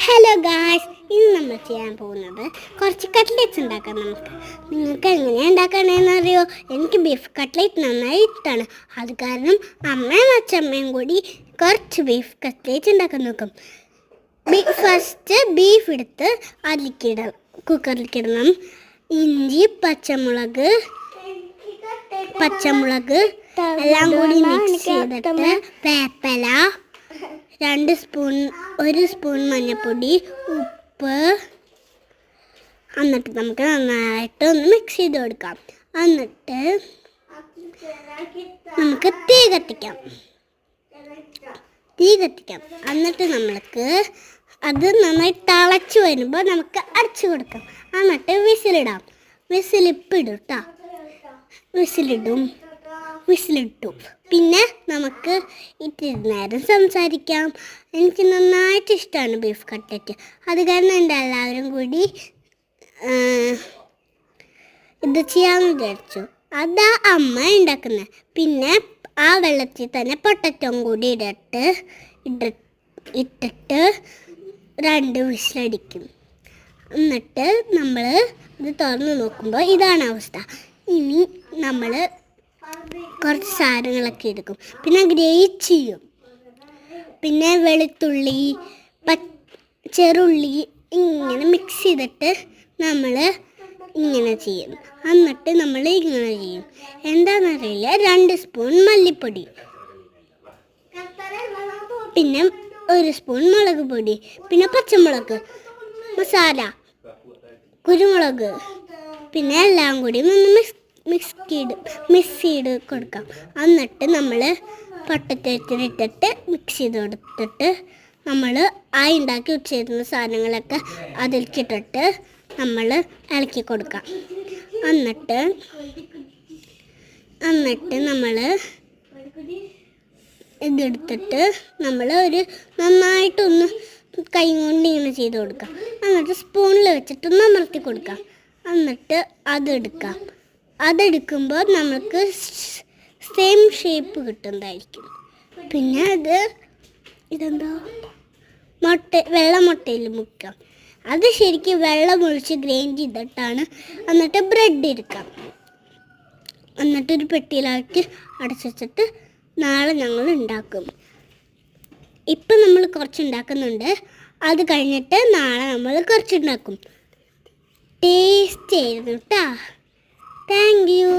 Hello guys, ഇന്ന് നമ്മൾ ചെയ്യാൻ പോകുന്നത് കുറച്ച് കട്ട്ലേറ്റ്സ് ഉണ്ടാക്കാം. നിങ്ങൾക്ക് എങ്ങനെയാണ് ഉണ്ടാക്കണമെന്ന് അറിയോ? എനിക്ക് ബീഫ് കട്ട്ലേറ്റ് നന്നായി ഇഷ്ടമാണ്. അത് കാരണം അമ്മയും അച്ഛമ്മയും കൂടി കുറച്ച് ബീഫ് കട്ട്ലേറ്റ് ഉണ്ടാക്കാൻ നോക്കും. ഫസ്റ്റ് ബീഫ് എടുത്ത് കുക്കറിലേക്കിടണം. ഇഞ്ചി, പച്ചമുളക് എല്ലാം കൂടി മിക്സ് ചെയ്തിട്ട് വേപ്പില, 1 സ്പൂൺ മഞ്ഞൾപ്പൊടി, ഉപ്പ്, എന്നിട്ട് നമുക്ക് നന്നായിട്ട് ഒന്ന് മിക്സ് ചെയ്ത് കൊടുക്കാം. എന്നിട്ട് നമുക്ക് തീ കത്തിക്കാം. എന്നിട്ട് നമ്മൾക്ക് അത് നന്നായി തിളച്ച് വരുമ്പോൾ നമുക്ക് അടച്ചു കൊടുക്കാം. എന്നിട്ട് വിസിലിടാം. വിസിലിട്ടു. പിന്നെ നമുക്ക് ഇത്തിരി നേരം സംസാരിക്കാം. എനിക്ക് നന്നായിട്ട് ഇഷ്ടമാണ് ബീഫ് കട്ട്ലറ്റ്. അത് കാരണം എൻ്റെ എല്ലാവരും കൂടി ഇത് ചെയ്യാമെന്ന് വിചാരിച്ചു. അതാ അമ്മ ഉണ്ടാക്കുന്നത്. പിന്നെ ആ വെള്ളത്തിൽ തന്നെ പൊട്ടറ്റവും കൂടി ഇട്ടിട്ട് 2 വിസിലടിക്കും. എന്നിട്ട് നമ്മൾ ഇത് തുറന്ന് നോക്കുമ്പോൾ ഇതാണ് അവസ്ഥ. ഇനി നമ്മൾ കുറച്ച് സാധനങ്ങളൊക്കെ എടുക്കും. പിന്നെ ഗ്രേറ്റ് ചെയ്യും. പിന്നെ വെളുത്തുള്ളി, ചെറുള്ളി ഇങ്ങനെ മിക്സ് ചെയ്തിട്ട് നമ്മൾ ഇങ്ങനെ ചെയ്യും. എന്നിട്ട് നമ്മൾ ഇങ്ങനെ ചെയ്യും. എന്താണെന്നറിയില്ല, 2 സ്പൂൺ മല്ലിപ്പൊടി, പിന്നെ 1 സ്പൂൺ മുളക് പൊടി, പിന്നെ പച്ചമുളക്, മസാല, കുരുമുളക്, പിന്നെ എല്ലാം കൂടി ഒന്ന് മിക്സ് ചെയ്ത് കൊടുക്കാം. എന്നിട്ട് നമ്മൾ പൊട്ടറ്റത്തിലിട്ടിട്ട് മിക്സ് ചെയ്ത് കൊടുത്തിട്ട് നമ്മൾ ഉണ്ടാക്കി വെച്ചിരുന്ന സാധനങ്ങളൊക്കെ അതിലേക്കിട്ടിട്ട് നമ്മൾ ഇളക്കി കൊടുക്കാം. എന്നിട്ട് നമ്മൾ ഇതെടുത്തിട്ട് നമ്മൾ നന്നായിട്ടൊന്ന് കൈ കൊണ്ട് ഇങ്ങനെ ചെയ്ത് കൊടുക്കാം. എന്നിട്ട് സ്പൂണിൽ വെച്ചിട്ടൊന്ന് അമർത്തി കൊടുക്കാം. എന്നിട്ട് അതെടുക്കുമ്പോൾ നമുക്ക് സെയിം ഷേപ്പ് കിട്ടുന്നതായിരിക്കും. പിന്നെ ഇതെന്താ വെള്ള മുട്ടയിൽ മുക്കാം. അത് ശരിക്കും വെള്ളം ഒഴിച്ച് ഗ്രൈൻഡ് ചെയ്തിട്ടാണ്. എന്നിട്ട് ബ്രെഡ് എടുക്കാം. എന്നിട്ടൊരു പെട്ടിയിലാക്കി അടച്ചു വെച്ചിട്ട് നാളെ ഞങ്ങൾ ഉണ്ടാക്കും. ഇപ്പം നമ്മൾ കുറച്ചുണ്ടാക്കുന്നുണ്ട്. അത് കഴിഞ്ഞിട്ട് നാളെ നമ്മൾ കുറച്ചുണ്ടാക്കും. ടേസ്റ്റ് ചെയ്തു കേട്ടോ. Thank you.